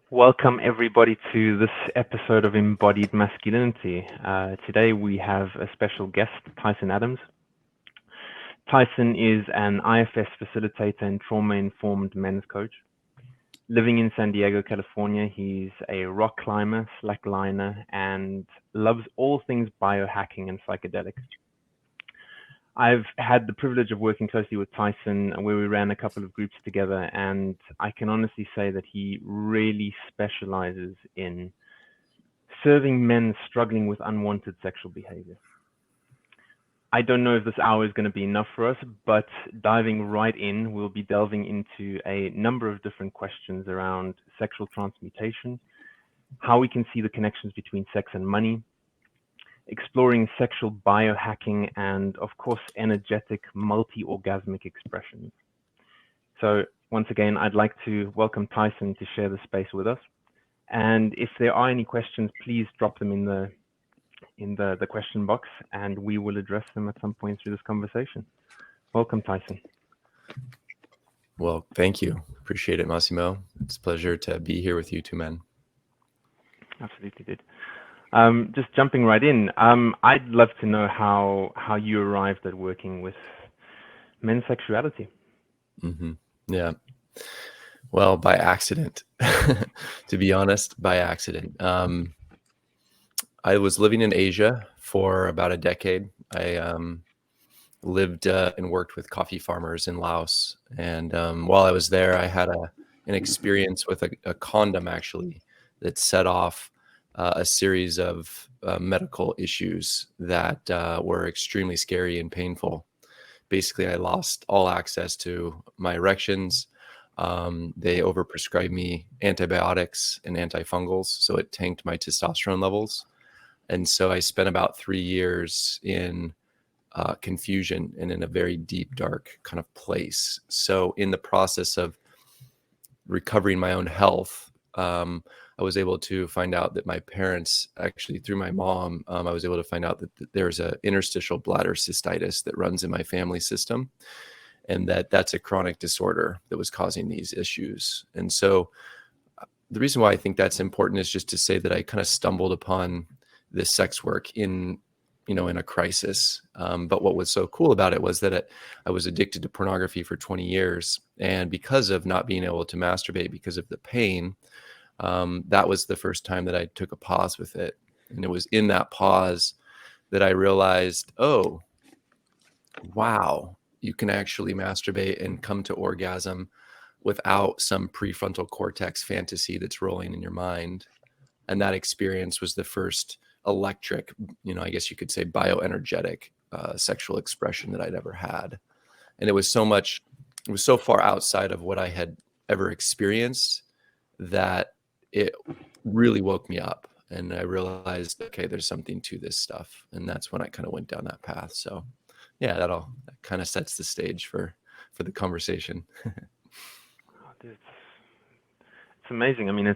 Welcome everybody to this episode of Embodied Masculinity. Today we have a special guest, Tyson Adams. Tyson is an IFS facilitator and trauma-informed men's coach. Living in San Diego, California, he's a rock climber, slackliner, and loves all things biohacking and psychedelics. I've had the privilege of working closely with Tyson, where we ran a couple of groups together, and I can honestly say that he really specializes in serving men struggling with unwanted sexual behavior. I don't know if this hour is going to be enough for us, but diving right in, we'll be delving into a number of different questions around sexual transmutation, how we can see the connections between sex and money, exploring sexual biohacking, and of course, energetic multi-orgasmic expressions. So once again, I'd like to welcome Tyson to share the space with us. And if there are any questions, please drop them in the question box, and we will address them at some point through this conversation. Welcome, Tyson. Well, thank you. Appreciate it, Massimo. It's a pleasure to be here with you two men. Absolutely, dude. Just jumping right in, I'd love to know how you arrived at working with men's sexuality. Mm-hmm. Yeah. Well, by accident, to be honest, by accident. I was living in Asia for about a decade. I lived and worked with coffee farmers in Laos. And while I was there, I had an experience with a condom, actually, that set off a series of medical issues that were extremely scary and painful. Basically, I lost all access to my erections. They overprescribed me antibiotics and antifungals, so it tanked my testosterone levels. And so I spent about 3 years in confusion and in a very deep, dark kind of place. So in the process of recovering my own health, I was able to find out that my parents, actually through my mom, I was able to find out that there's an interstitial bladder cystitis that runs in my family system, and that's a chronic disorder that was causing these issues. And so the reason why I think that's important is just to say that I kind of stumbled upon this sex work in a crisis. But what was so cool about it was that I was addicted to pornography for 20 years. And because of not being able to masturbate, because of the pain, that was the first time that I took a pause with it. And it was in that pause that I realized, oh, wow, you can actually masturbate and come to orgasm without some prefrontal cortex fantasy that's rolling in your mind. And that experience was the first electric, I guess you could say bioenergetic sexual expression that I'd ever had. And it was so far outside of what I had ever experienced that it really woke me up. And I realized, okay, there's something to this stuff. And that's when I kind of went down that path. So yeah, that kind of sets the stage for the conversation. It's amazing. I mean,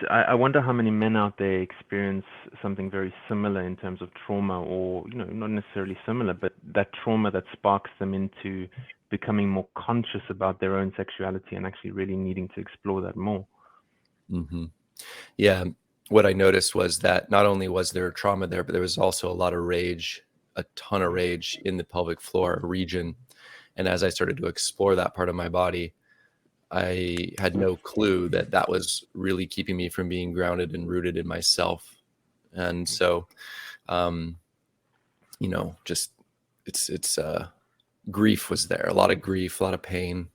I wonder how many men out there experience something very similar in terms of trauma, or not necessarily similar, but that trauma that sparks them into becoming more conscious about their own sexuality and actually really needing to explore that more. Mm-hmm. Yeah. What I noticed was that not only was there trauma there, but there was also a lot of rage, a ton of rage in the pelvic floor region. And as I started to explore that part of my body, I had no clue that was really keeping me from being grounded and rooted in myself. And so, just it's grief was there, a lot of grief, a lot of pain.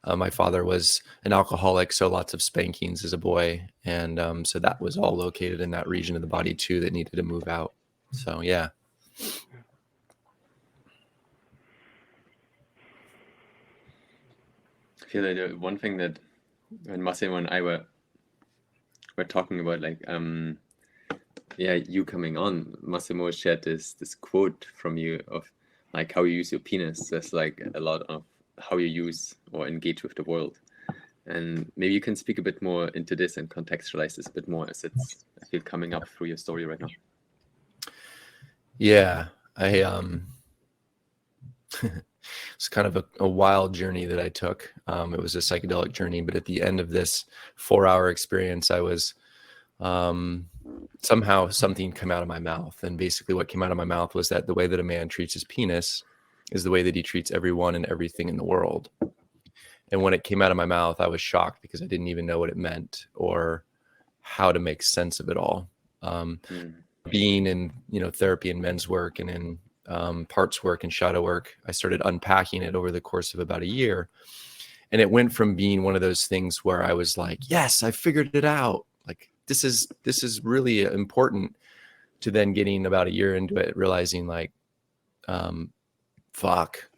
My father was an alcoholic, so lots of spankings as a boy. And so that was all located in that region of the body too that needed to move out. So, yeah. I feel like one thing that when Massimo and I were talking about, you coming on, Massimo shared this quote from you of like how you use your penis. There's like a lot of how you use or engage with the world. And maybe you can speak a bit more into this and contextualize this a bit more, as it's, I feel, coming up through your story right now. Yeah, It's kind of a wild journey that I took. It was a psychedelic journey, but at the end of this 4-hour experience, I was somehow something came out of my mouth. And basically what came out of my mouth was that the way that a man treats his penis is the way that he treats everyone and everything in the world. And when it came out of my mouth, I was shocked because I didn't even know what it meant or how to make sense of it all. Being in, therapy and men's work and in parts work and shadow work, I started unpacking it over the course of about a year. And it went from being one of those things where I was like, yes, I figured it out. Like, this is really important, to then getting about a year into it, realizing like, fuck,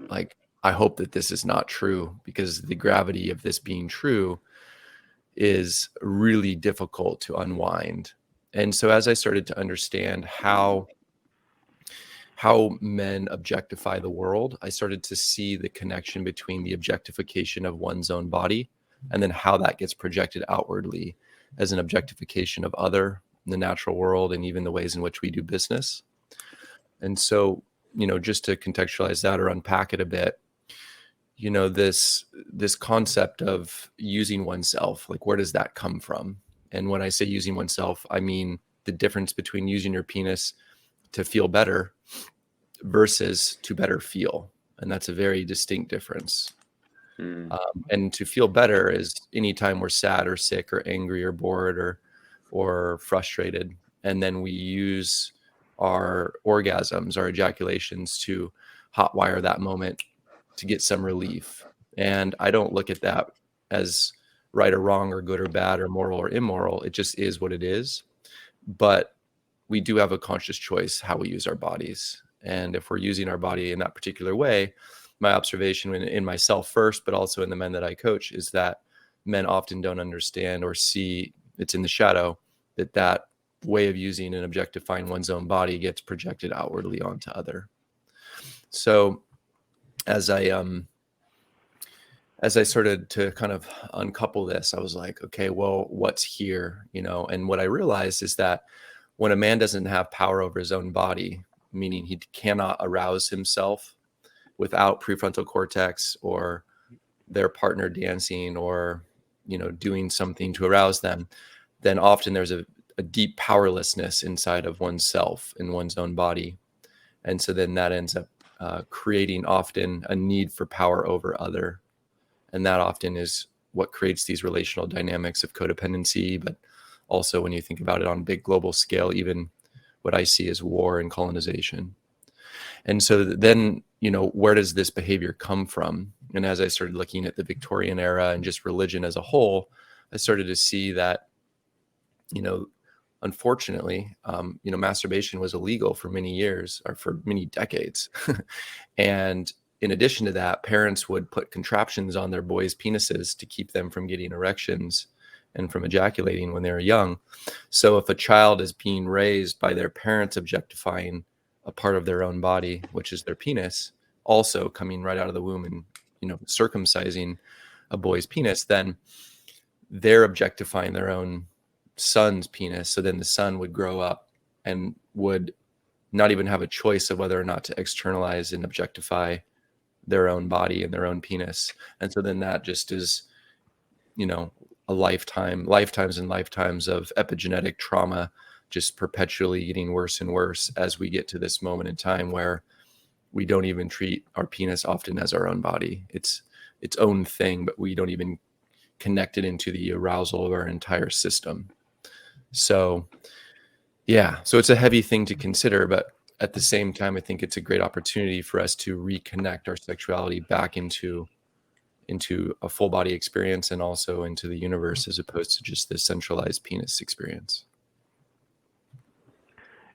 like, I hope that this is not true, because the gravity of this being true is really difficult to unwind. And so as I started to understand how men objectify the world, I started to see the connection between the objectification of one's own body and then how that gets projected outwardly as an objectification of other, the natural world, and even the ways in which we do business. And so, just to contextualize that or unpack it a bit, this concept of using oneself, like, where does that come from? And when I say using oneself, I mean the difference between using your penis to feel better versus to better feel. And that's a very distinct difference. And to feel better is anytime we're sad or sick or angry or bored or frustrated. And then we use our orgasms, our ejaculations, to hotwire that moment to get some relief. And I don't look at that as right or wrong or good or bad or moral or immoral. It just is what it is. But we do have a conscious choice how we use our bodies. And if we're using our body in that particular way, my observation in myself first, but also in the men that I coach, is that men often don't understand or see, it's in the shadow, that way of using and objectifying one's own body gets projected outwardly onto other. So as I started to kind of uncouple this, I was like, okay, well, what's here? And what I realized is that when a man doesn't have power over his own body, meaning he cannot arouse himself without prefrontal cortex or their partner dancing or, doing something to arouse them, then often there's a deep powerlessness inside of oneself in one's own body. And so then that ends up creating often a need for power over other. And that often is what creates these relational dynamics of codependency. But also when you think about it on a big global scale, even what I see as war and colonization. And so then, where does this behavior come from? And as I started looking at the Victorian era and just religion as a whole, I started to see that, unfortunately, masturbation was illegal for many years or for many decades. And in addition to that, parents would put contraptions on their boys' penises to keep them from getting erections and from ejaculating when they were young. So if a child is being raised by their parents objectifying a part of their own body, which is their penis, also coming right out of the womb and, circumcising a boy's penis, then they're objectifying their own son's penis. So then the son would grow up and would not even have a choice of whether or not to externalize and objectify their own body and their own penis. And so then that just is, a lifetimes and lifetimes of epigenetic trauma, just perpetually getting worse and worse as we get to this moment in time where we don't even treat our penis often as our own body. It's its own thing, but we don't even connect it into the arousal of our entire system. So, yeah, so it's a heavy thing to consider, but at the same time, I think it's a great opportunity for us to reconnect our sexuality back into a full body experience and also into the universe, as opposed to just this centralized penis experience.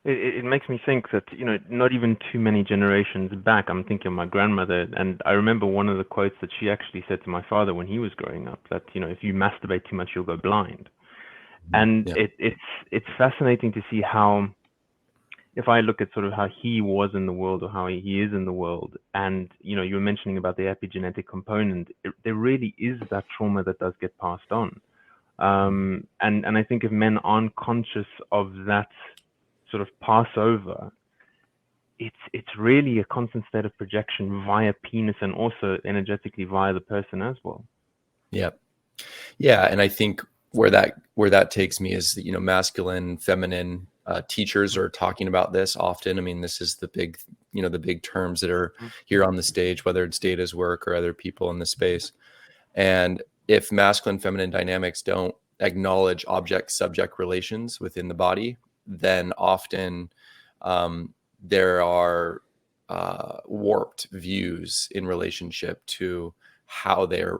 It makes me think that, not even too many generations back, I'm thinking of my grandmother, and I remember one of the quotes that she actually said to my father when he was growing up, that, if you masturbate too much, you'll go blind. And yeah. It's fascinating to see how, if I look at sort of how he was in the world or how he is in the world, and, you were mentioning about the epigenetic component, there really is that trauma that does get passed on. And I think if men aren't conscious of that sort of Passover, it's really a constant state of projection via penis and also energetically via the person as well. Yeah. Yeah. And I think where that takes me is that, masculine, feminine teachers are talking about this often. I mean, this is the big terms that are here on the stage, whether it's Data's work or other people in the space. And if masculine, feminine dynamics don't acknowledge object-subject relations within the body, then often there are warped views in relationship to how they're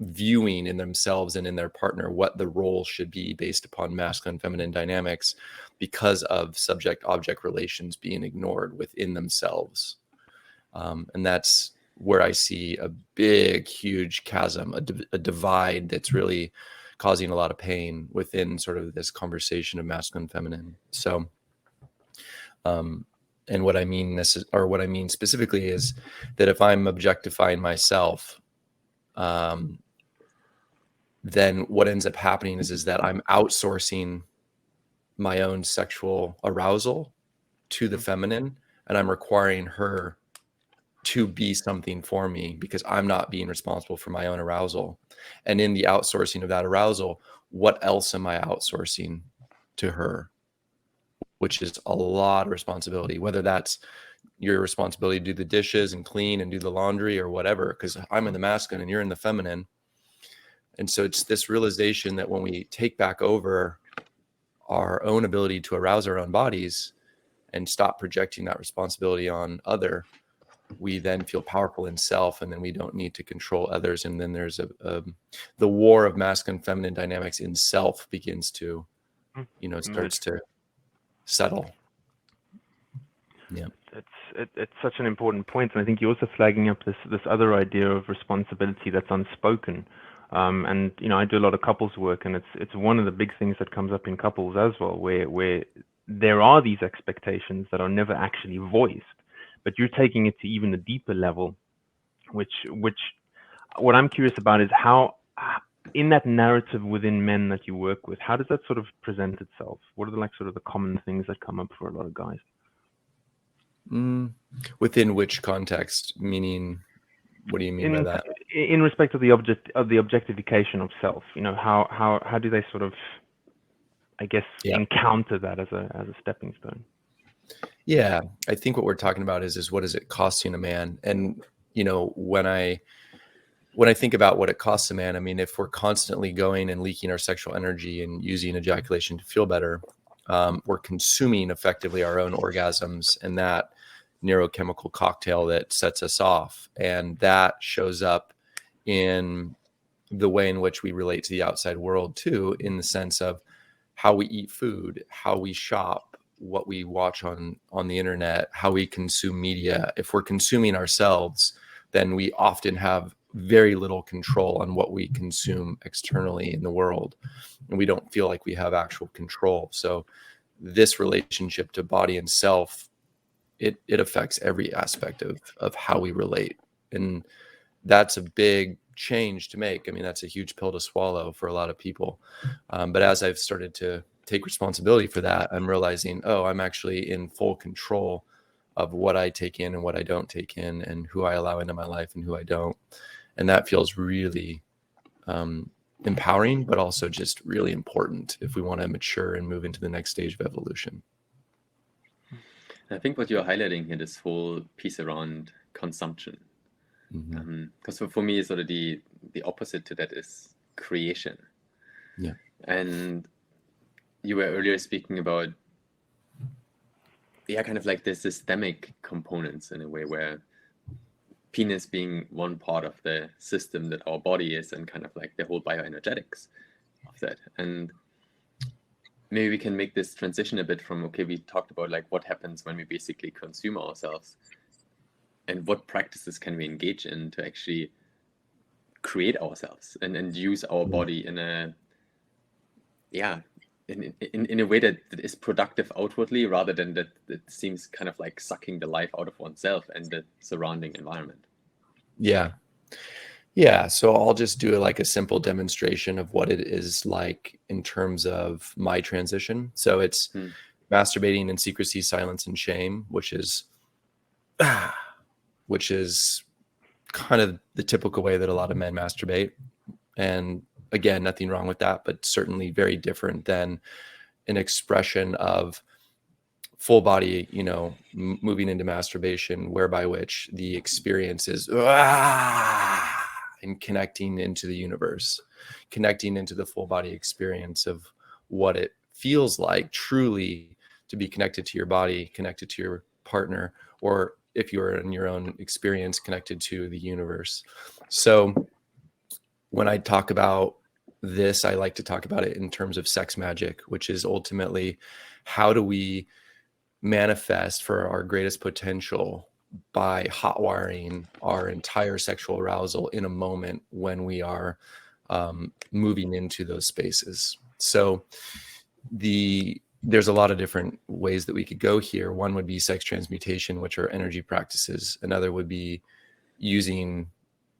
viewing in themselves and in their partner what the role should be based upon masculine, feminine dynamics, because of subject-object relations being ignored within themselves. And that's where I see a big, huge chasm, a divide that's really causing a lot of pain within sort of this conversation of masculine, feminine. So, and what I mean specifically is that if I'm objectifying myself, then what ends up happening is that I'm outsourcing my own sexual arousal to the feminine, and I'm requiring her to be something for me because I'm not being responsible for my own arousal. And in the outsourcing of that arousal, what else am I outsourcing to her? Which is a lot of responsibility, whether that's your responsibility to do the dishes and clean and do the laundry or whatever, because I'm in the masculine and you're in the feminine. And so it's this realization that when we take back over our own ability to arouse our own bodies and stop projecting that responsibility on other, we then feel powerful in self, and then we don't need to control others. And then there's the war of masculine, feminine dynamics in self begins to, starts to settle. Yeah. It's such an important point, and I think you're also flagging up this other idea of responsibility that's unspoken. And I do a lot of couples work, and it's one of the big things that comes up in couples as well, where there are these expectations that are never actually voiced, but you're taking it to even a deeper level, which what I'm curious about is how, in that narrative within men that you work with, how does that sort of present itself? What are the common things that come up for a lot of guys? Within which context? Meaning, what do you mean by that? In respect of the objectification of self, how do they sort of, I guess, encounter that as a stepping stone? Yeah, I think what we're talking about is what is it costing a man? And when I think about what it costs a man, I mean, if we're constantly going and leaking our sexual energy and using ejaculation to feel better, we're consuming effectively our own orgasms and that neurochemical cocktail that sets us off. And that shows up in the way in which we relate to the outside world too, in the sense of how we eat food, how we shop, what we watch on the internet, how we consume media. If we're consuming ourselves, then we often have very little control on what we consume externally in the world. And we don't feel like we have actual control. So this relationship to body and self, it affects every aspect of how we relate. And that's a big change to make. I mean, that's a huge pill to swallow for a lot of people. But as I've started to take responsibility for that, I'm realizing, I'm actually in full control of what I take in and what I don't take in, and who I allow into my life and who I don't. And that feels really empowering, but also just really important if we want to mature and move into the next stage of evolution. I think what you're highlighting here, this whole piece around consumption, because for me, sort of the opposite to that is creation. Yeah. And you were earlier speaking about, kind of like the systemic components in a way, where penis being one part of the system that our body is, and kind of like the whole bioenergetics of that. And maybe we can make this transition a bit from, we talked about like what happens when we basically consume ourselves, and what practices can we engage in to actually create ourselves and use our body in a, in a way that is productive outwardly, rather than that seems kind of like sucking the life out of oneself and the surrounding environment. Yeah. So I'll just do like a simple demonstration of what it is like in terms of my transition. So it's masturbating in secrecy, silence, and shame, which is kind of the typical way that a lot of men masturbate. And again, nothing wrong with that, but certainly very different than an expression of full body, moving into masturbation, whereby which the experience is and connecting into the universe, connecting into the full body experience of what it feels like truly to be connected to your body, connected to your partner, or if you're in your own experience, connected to the universe. So when I talk about this, I like to talk about it in terms of sex magic, which is ultimately how do we manifest for our greatest potential by hot wiring our entire sexual arousal in a moment when we are moving into those spaces. So there's a lot of different ways that we could go here. One would be sex transmutation, which are energy practices. Another would be using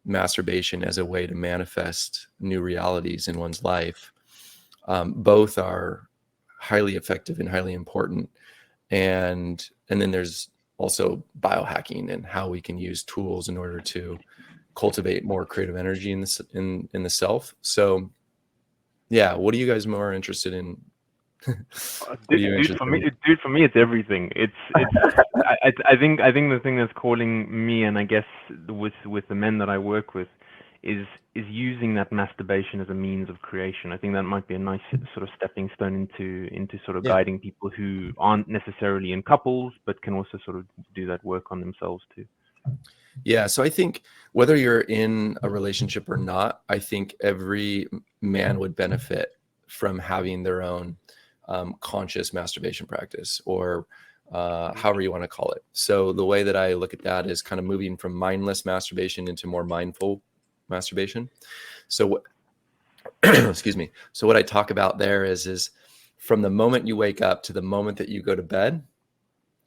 masturbation as a way to manifest new realities in one's life. Both are highly effective and highly important. And then there's also biohacking and how we can use tools in order to cultivate more creative energy in the self. So yeah, what are you guys more interested in? Dude, for me, it's everything. I think the thing that's calling me, and I guess with the men that I work with, is using that masturbation as a means of creation. I think that might be a nice sort of stepping stone into sort of guiding people who aren't necessarily in couples, but can also sort of do that work on themselves too. Yeah. So I think whether you're in a relationship or not, I think every man would benefit from having their own conscious masturbation practice, or however you want to call it. So the way that I look at that is kind of moving from mindless masturbation into more mindful masturbation. So excuse me. So what I talk about there is from the moment you wake up to the moment that you go to bed,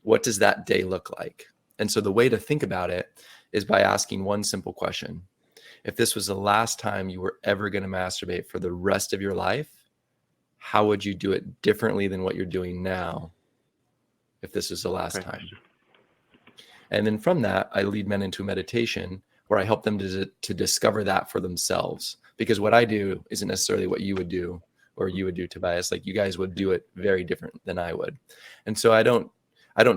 what does that day look like? And so the way to think about it is by asking one simple question. If this was the last time you were ever going to masturbate for the rest of your life, how would you do it differently than what you're doing now if this is the last time? And then from that, I lead men into meditation where I help them to discover that for themselves. Because what I do isn't necessarily what you would do or you would do, Tobias. Like, you guys would do it very different than I would. And so I don't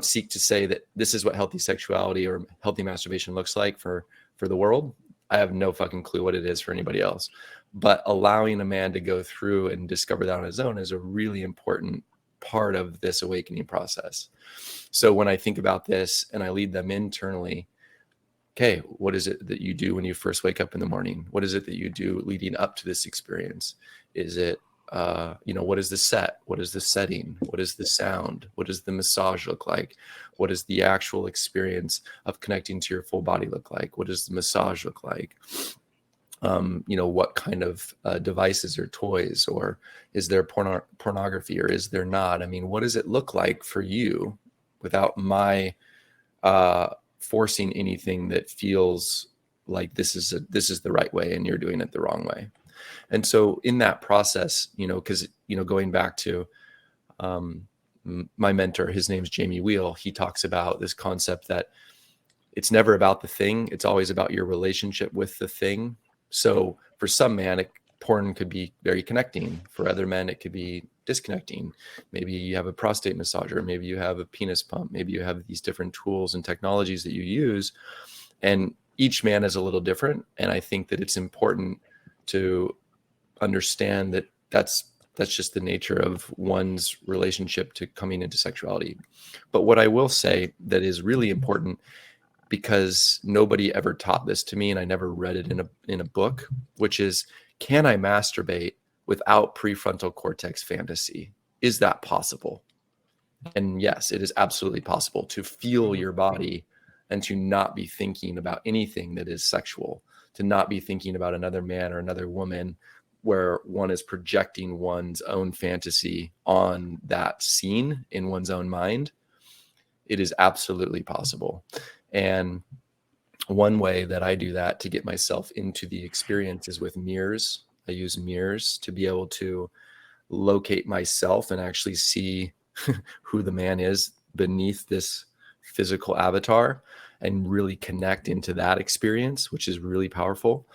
seek to say that this is what healthy sexuality or healthy masturbation looks like for the world. I have no fucking clue what it is for anybody else. But allowing a man to go through and discover that on his own is a really important part of this awakening process. So when I think about this and I lead them internally, okay, what is it that you do when you first wake up in the morning? What is it that you do leading up to this experience? Is it, what is the set? What is the setting? What is the sound? What does the massage look like? What does the actual experience of connecting to your full body look like? What does the massage look like? What kind of devices or toys, or is there pornography or is there not? I mean, what does it look like for you without my forcing anything that feels like this is the right way and you're doing it the wrong way? And so in that process, because, going back to my mentor, his name's Jamie Wheel, he talks about this concept that it's never about the thing. It's always about your relationship with the thing. So for some men, porn could be very connecting. For other men, it could be disconnecting. Maybe you have a prostate massager. Maybe you have a penis pump. Maybe you have these different tools and technologies that you use. And each man is a little different. And I think that it's important to understand that that's just the nature of one's relationship to coming into sexuality. But what I will say that is really important, because nobody ever taught this to me and I never read it in a book, which is, can I masturbate without prefrontal cortex fantasy? Is that possible? And yes, it is absolutely possible to feel your body and to not be thinking about anything that is sexual, to not be thinking about another man or another woman, where one is projecting one's own fantasy on that scene in one's own mind. It is absolutely possible. And one way that I do that to get myself into the experience is with mirrors. I use mirrors to be able to locate myself and actually see who the man is beneath this physical avatar and really connect into that experience, which is really powerful.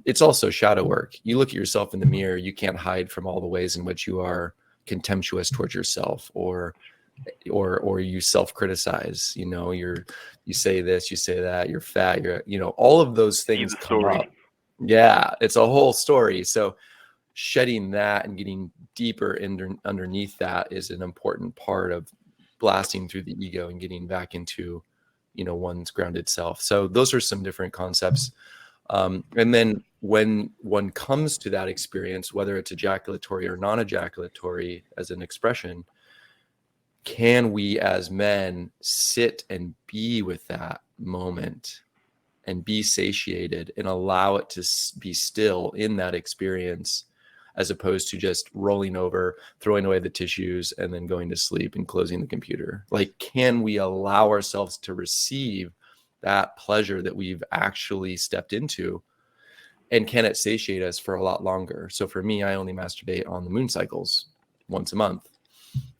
It's also shadow work. You look at yourself in the mirror, you can't hide from all the ways in which you are contemptuous towards yourself, or you self-criticize. You say this, you say that, you're fat, all of those things come up. Yeah, it's a whole story. So shedding that and getting deeper underneath that is an important part of blasting through the ego and getting back into one's grounded self. So those are some different concepts. And then when one comes to that experience, whether it's ejaculatory or non-ejaculatory as an expression, can we as men sit and be with that moment and be satiated and allow it to be still in that experience, as opposed to just rolling over, throwing away the tissues, and then going to sleep and closing the computer? Like, can we allow ourselves to receive that pleasure that we've actually stepped into? And can it satiate us for a lot longer? So for me, I only masturbate on the moon cycles once a month.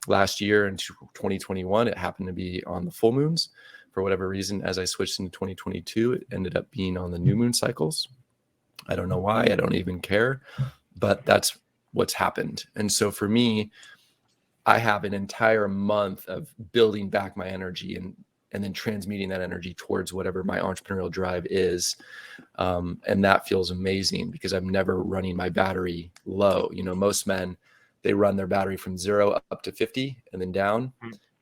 Last year in 2021, it happened to be on the full moons. For whatever reason, as I switched into 2022, it ended up being on the new moon cycles. I don't know why. I don't even care. But that's what's happened. And so for me, I have an entire month of building back my energy and then transmuting that energy towards whatever my entrepreneurial drive is. And that feels amazing because I'm never running my battery low. Most men, they run their battery from 0 up to 50 and then down.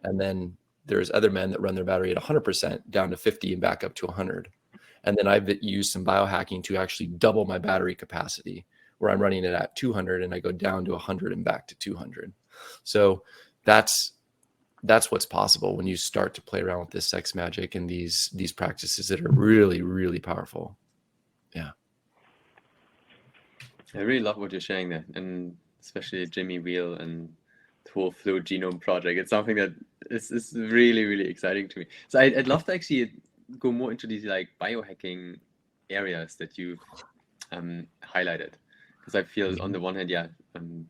And then there's other men that run their battery at 100% down to 50 and back up to 100. And then I've used some biohacking to actually double my battery capacity, where I'm running it at 200 and I go down to 100 and back to 200. So that's what's possible when you start to play around with this sex magic and these practices that are really, really powerful. Yeah. I really love what you're sharing there, and especially Jimmy Wheel and the whole Flow Genome project. It's something that is really, really exciting to me. So I'd love to actually go more into these like biohacking areas that you've highlighted. Because I feel on the one hand,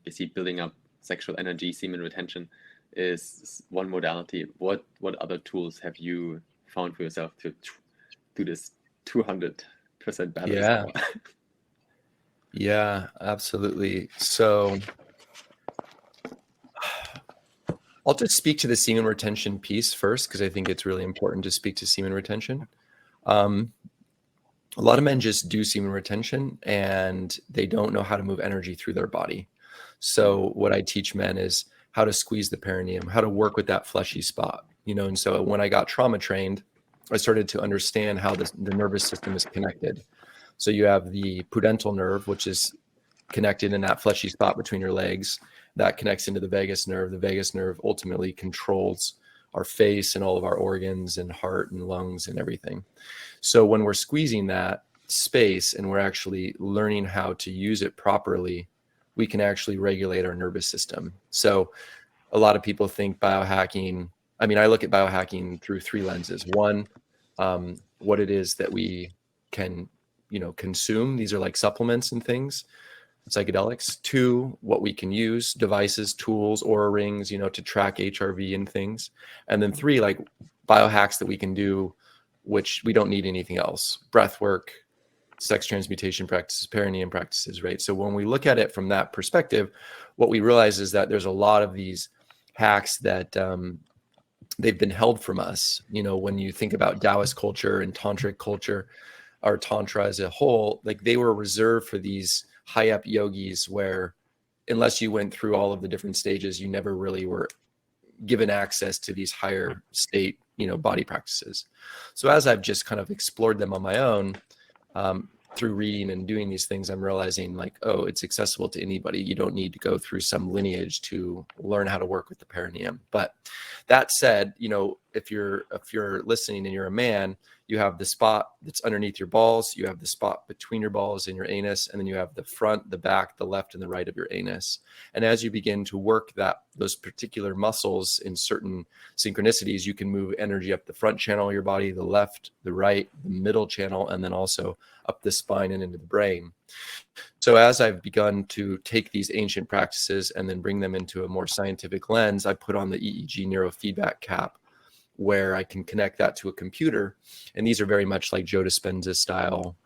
basically building up sexual energy, semen retention is one modality. What other tools have you found for yourself to do this 200% battery power? Yeah, absolutely. So I'll just speak to the semen retention piece first, because I think it's really important to speak to semen retention. A lot of men just do semen retention and they don't know how to move energy through their body. So what I teach men is how to squeeze the perineum, how to work with that fleshy spot, and so when I got trauma trained, I started to understand how the nervous system is connected. So you have the prudental nerve, which is connected in that fleshy spot between your legs. That connects into the vagus nerve. The vagus nerve ultimately controls our face and all of our organs and heart and lungs and everything. So when we're squeezing that space and we're actually learning how to use it properly, we can actually regulate our nervous system. So a lot of people think biohacking, I look at biohacking through 3 lenses. One, what it is that we can, consume. These are like supplements and things, psychedelics. 2, what we can use, devices, tools, Oura rings, to track HRV and things. And then 3, like biohacks that we can do, which we don't need anything else. Breath work, sex transmutation practices, perineum practices, right? So when we look at it from that perspective, what we realize is that there's a lot of these hacks that they've been held from us. When you think about Taoist culture and tantric culture, or tantra as a whole, like they were reserved for these high up yogis where unless you went through all of the different stages, you never really were given access to these higher state, body practices. So as I've just kind of explored them on my own, through reading and doing these things, I'm realizing like, oh, it's accessible to anybody. You don't need to go through some lineage to learn how to work with the perineum. But that said, if you're listening and you're a man, you have the spot that's underneath your balls, you have the spot between your balls and your anus, and then you have the front, the back, the left, and the right of your anus. And as you begin to work those particular muscles in certain synchronicities, you can move energy up the front channel of your body, the left, the right, the middle channel, and then also up the spine and into the brain. So as I've begun to take these ancient practices and then bring them into a more scientific lens, I put on the EEG neurofeedback cap, where I can connect that to a computer. And these are very much like Joe Dispenza style,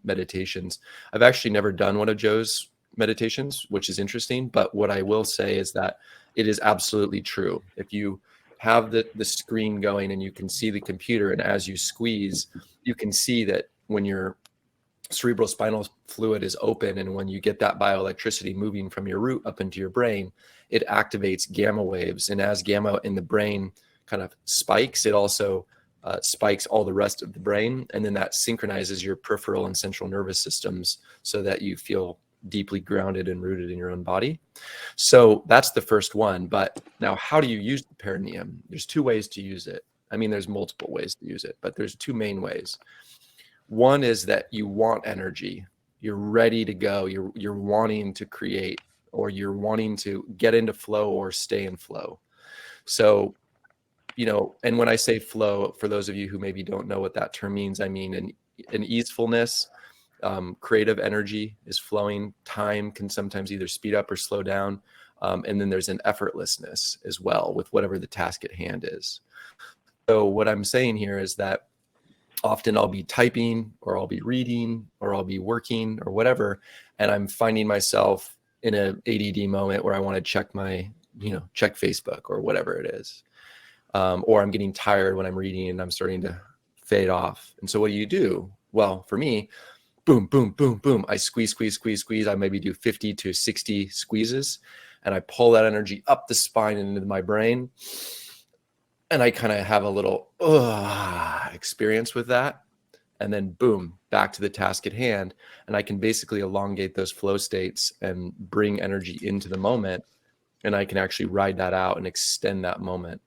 meditations. I've actually never done one of Joe's meditations, which is interesting. But what I will say is that it is absolutely true. If you have the screen going and you can see the computer, and as you squeeze, you can see that when your cerebral spinal fluid is open, and when you get that bioelectricity moving from your root up into your brain, it activates gamma waves. And as gamma in the brain kind of spikes, it also spikes all the rest of the brain. And then that synchronizes your peripheral and central nervous systems so that you feel deeply grounded and rooted in your own body. So that's the first one. But now, how do you use the perineum? There's two ways to use it. I mean, there's multiple ways to use it, but there's two main ways. One is that you want energy. You're ready to go. You're wanting to create, or you're wanting to get into flow or stay in flow. So, and when I say flow, for those of you who maybe don't know what that term means, I mean an easefulness. Creative energy is flowing. Time can sometimes either speed up or slow down. And then there's an effortlessness as well with whatever the task at hand is. So what I'm saying here is that often I'll be typing, or I'll be reading, or I'll be working, or whatever, and I'm finding myself in an ADD moment where I want to check check Facebook or whatever it is. Or I'm getting tired when I'm reading and I'm starting to fade off. And so what do you do? Well, for me, boom, boom, boom, boom. I squeeze. I maybe do 50 to 60 squeezes, and I pull that energy up the spine and into my brain. And I kind of have a little experience with that. And then boom, back to the task at hand. And I can basically elongate those flow states and bring energy into the moment. And I can actually ride that out and extend that moment.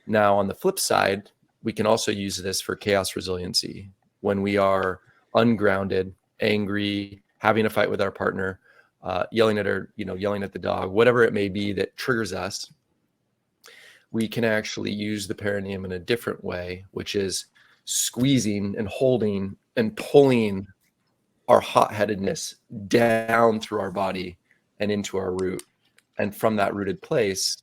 Now, on the flip side, we can also use this for chaos resiliency. When we are ungrounded, angry, having a fight with our partner, yelling at the dog, whatever it may be that triggers us, we can actually use the perineum in a different way, which is squeezing and holding and pulling our hot-headedness down through our body and into our root. And from that rooted place,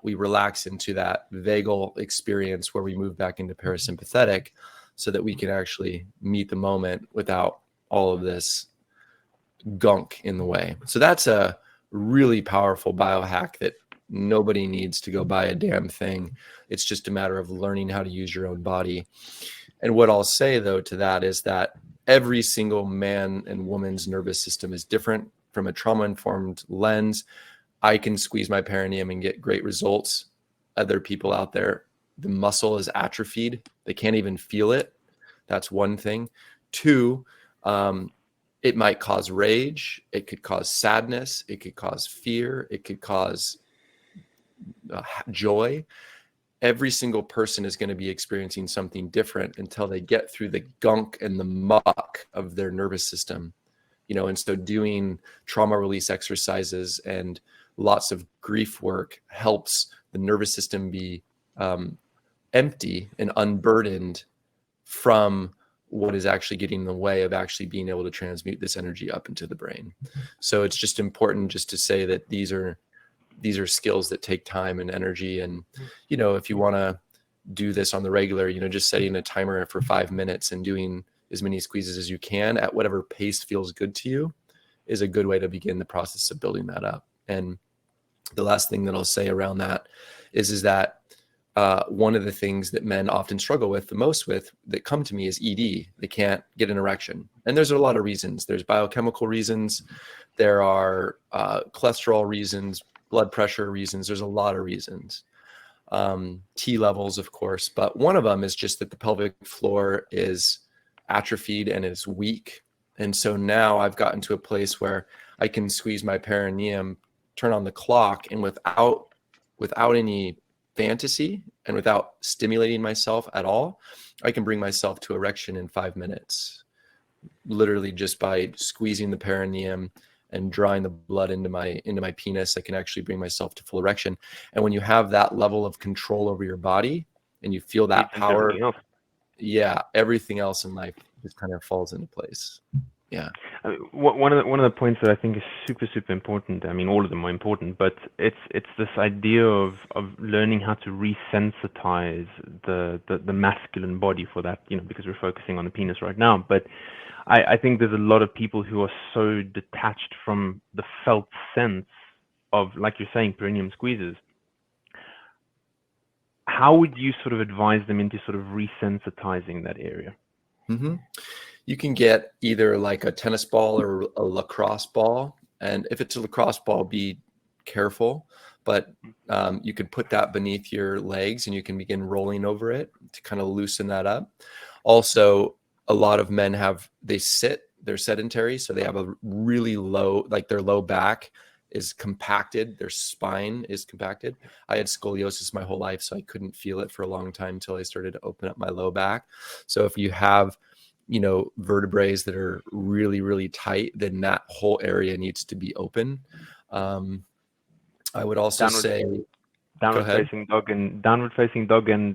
we relax into that vagal experience where we move back into parasympathetic so that we can actually meet the moment without all of this gunk in the way. So that's a really powerful biohack that nobody needs to go buy a damn thing. It's just a matter of learning how to use your own body. And what I'll say, though, to that is that every single man and woman's nervous system is different. From a trauma-informed lens, I can squeeze my perineum and get great results. Other people out there, the muscle is atrophied. They can't even feel it. That's one thing. Two, it might cause rage. It could cause sadness. It could cause fear. It could cause joy. Every single person is going to be experiencing something different until they get through the gunk and the muck of their nervous system. And so doing trauma release exercises and lots of grief work helps the nervous system be empty and unburdened from what is actually getting in the way of actually being able to transmute this energy up into the brain. So it's just important just to say that these are skills that take time and energy. And, if you want to do this on the regular, just setting a timer for 5 minutes and doing as many squeezes as you can at whatever pace feels good to you is a good way to begin the process of building that up. And the last thing that I'll say around that is that one of the things that men often struggle with the most with that come to me is ED. They can't get an erection. And there's a lot of reasons. There's biochemical reasons. There are cholesterol reasons, blood pressure reasons. There's a lot of reasons. T levels, of course. But one of them is just that the pelvic floor is atrophied and is weak. And so now I've gotten to a place where I can squeeze my perineum, turn on the clock, and without without any fantasy and without stimulating myself at all, I can bring myself to erection in 5 minutes, literally just by squeezing the perineum and drawing the blood into my penis. I can actually bring myself to full erection. And when you have that level of control over your body and you feel that power, yeah, everything else in life just kind of falls into place. Yeah. One of the points that I think is super important. I mean, all of them are important, but it's this idea of learning how to resensitize the masculine body for that. You know, because we're focusing on the penis right now. But I think there's a lot of people who are so detached from the felt sense of, like you're saying, perineum squeezes. How would you sort of advise them into sort of resensitizing that area? Mm-hmm. You can get either like a tennis ball or a lacrosse ball. And if it's a lacrosse ball, be careful. But you can put that beneath your legs and you can begin rolling over it to kind of loosen that up. Also, a lot of men they're sedentary. So they have a really low, like their low back is compacted. Their spine is compacted. I had scoliosis my whole life, so I couldn't feel it for a long time until I started to open up my low back. So if you have, vertebrae that are really, really tight, then that whole area needs to be open. I would also say downward facing dog and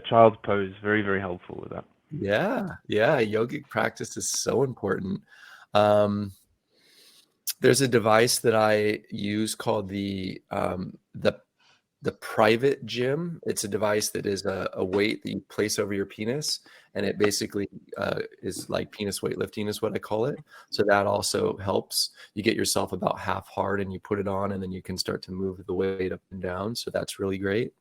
child's pose, very, very helpful with that. Yeah. Yogic practice is so important. There's a device that I use called the private gym. It's a device that is a weight that you place over your penis, and it basically is like penis weightlifting is what I call it. So that also helps. You get yourself about half hard and you put it on, and then you can start to move the weight up and down. So that's really great.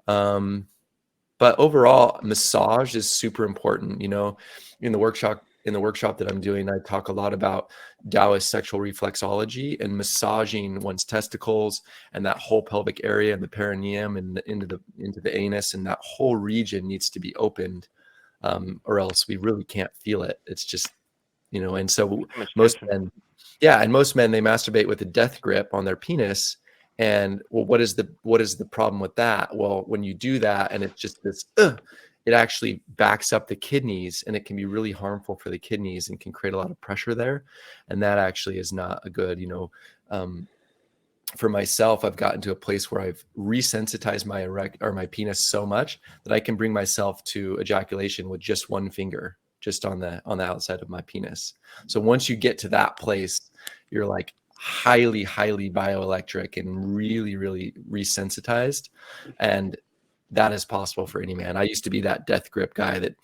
But overall, massage is super important. In the workshop that I'm doing, I talk a lot about Taoist sexual reflexology and massaging one's testicles and that whole pelvic area and the perineum and into the anus, and that whole region needs to be opened, or else we really can't feel it. It's just, and so most men, they masturbate with a death grip on their penis. And well, what is the problem with that? Well, when you do that and it's just this, it actually backs up the kidneys, and it can be really harmful for the kidneys and can create a lot of pressure there. And that actually is not a good, for myself, I've gotten to a place where I've resensitized my penis so much that I can bring myself to ejaculation with just one finger, just on the outside of my penis. So once you get to that place, you're like highly bioelectric and really, really resensitized. And that is possible for any man. I used to be that death grip guy that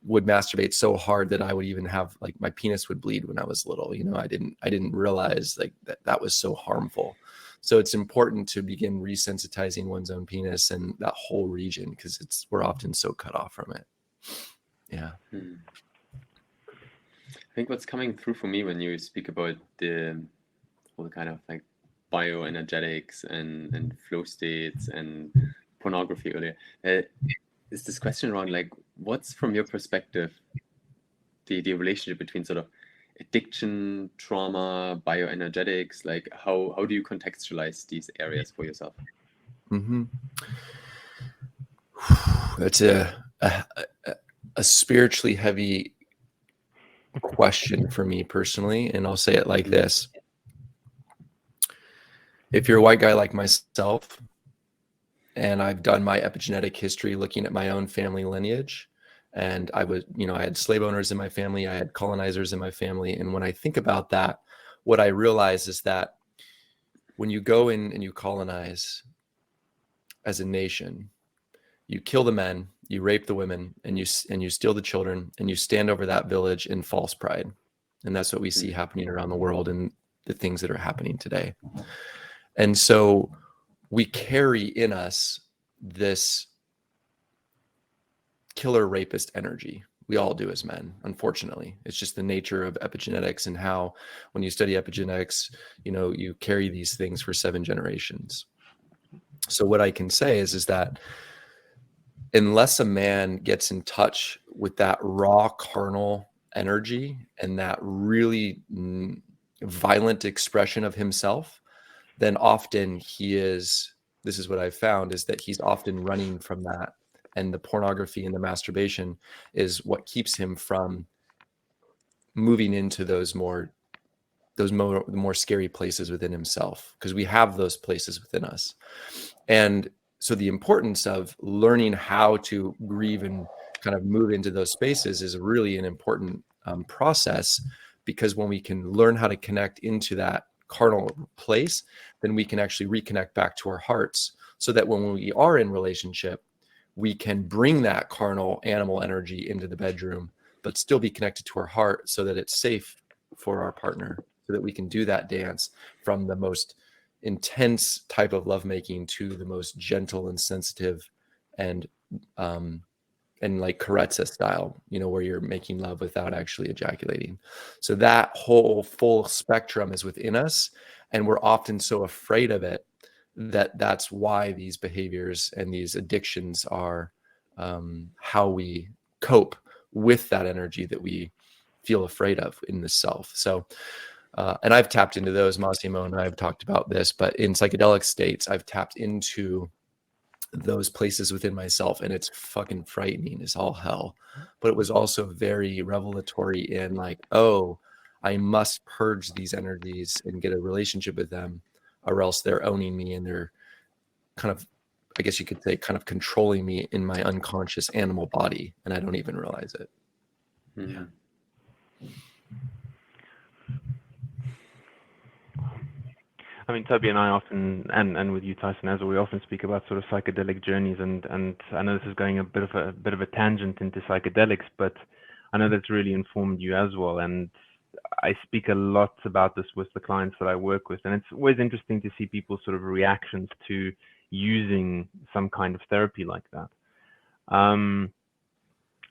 would masturbate so hard that I would even have, like, my penis would bleed when I was little. I didn't realize like that was so harmful. So it's important to begin resensitizing one's own penis and that whole region, because we're often so cut off from it. Yeah. I think what's coming through for me when you speak about the whole kind of like bioenergetics and flow states and pornography earlier, is this question around, like, what's from your perspective the relationship between sort of addiction, trauma, bioenergetics? Like, how do you contextualize these areas for yourself? Mm-hmm. That's a spiritually heavy question for me personally, and I'll say it like this. If you're a white guy like myself, and I've done my epigenetic history looking at my own family lineage, and I had slave owners in my family, I had colonizers in my family. And when I think about that, what I realize is that when you go in and you colonize as a nation, you kill the men, you rape the women, and you steal the children, and you stand over that village in false pride. And that's what we see happening around the world and the things that are happening today. And so we carry in us this killer rapist energy. We all do as men, unfortunately. It's just the nature of epigenetics, and how when you study epigenetics, you carry these things for 7 generations. So what I can say is that unless a man gets in touch with that raw carnal energy and that really violent expression of himself, then often he is this is what I've found, is that he's often running from that. And the pornography and the masturbation is what keeps him from moving into those more scary places within himself, because we have those places within us. And so the importance of learning how to grieve and kind of move into those spaces is really an important process, because when we can learn how to connect into that carnal place, then we can actually reconnect back to our hearts, so that when we are in relationship, we can bring that carnal animal energy into the bedroom, but still be connected to our heart, so that it's safe for our partner, so that we can do that dance from the most intense type of lovemaking to the most gentle and sensitive and like carezza style, where you're making love without actually ejaculating. So that whole full spectrum is within us, and we're often so afraid of it that's why these behaviors and these addictions are how we cope with that energy that we feel afraid of in the self. So and I've tapped into those. Massimo and I have talked about this, but in psychedelic states, I've tapped into those places within myself, and it's fucking frightening as all hell. But it was also very revelatory in like, oh, I must purge these energies and get a relationship with them, or else they're owning me, and they're kind of, I guess you could say, kind of controlling me in my unconscious animal body, and I don't even realize it. Yeah. I mean, Toby and I often, and with you, Tyson, as well, we often speak about sort of psychedelic journeys, and I know this is going a bit of a tangent into psychedelics, but I know that's really informed you as well. And I speak a lot about this with the clients that I work with, and it's always interesting to see people's sort of reactions to using some kind of therapy like that.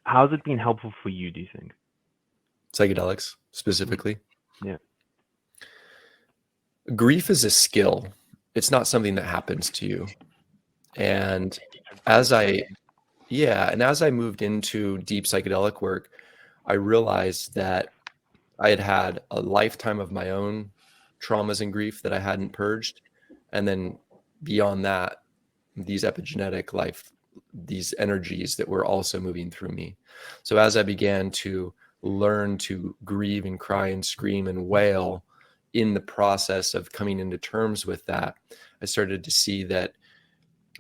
How's it been helpful for you, do you think? Psychedelics specifically? Yeah. Grief is a skill. It's not something that happens to you. And as I moved into deep psychedelic work, I realized that I had a lifetime of my own traumas and grief that I hadn't purged. And then beyond that, these epigenetic these energies that were also moving through me. So as I began to learn to grieve and cry and scream and wail in the process of coming into terms with that, I started to see that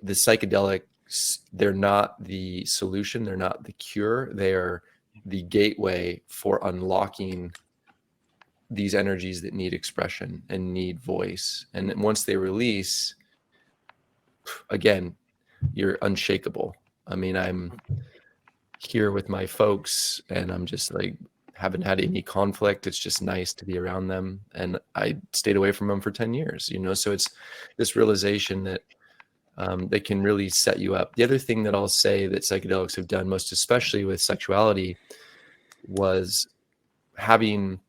the psychedelics, they're not the solution, they're not the cure, they are the gateway for unlocking these energies that need expression and need voice. And once they release, again, you're unshakable. I mean, I'm here with my folks, and I'm just like, haven't had any conflict. It's just nice to be around them. And I stayed away from them for 10 years, so it's this realization that they can really set you up. The other thing that I'll say that psychedelics have done, most especially with sexuality, was having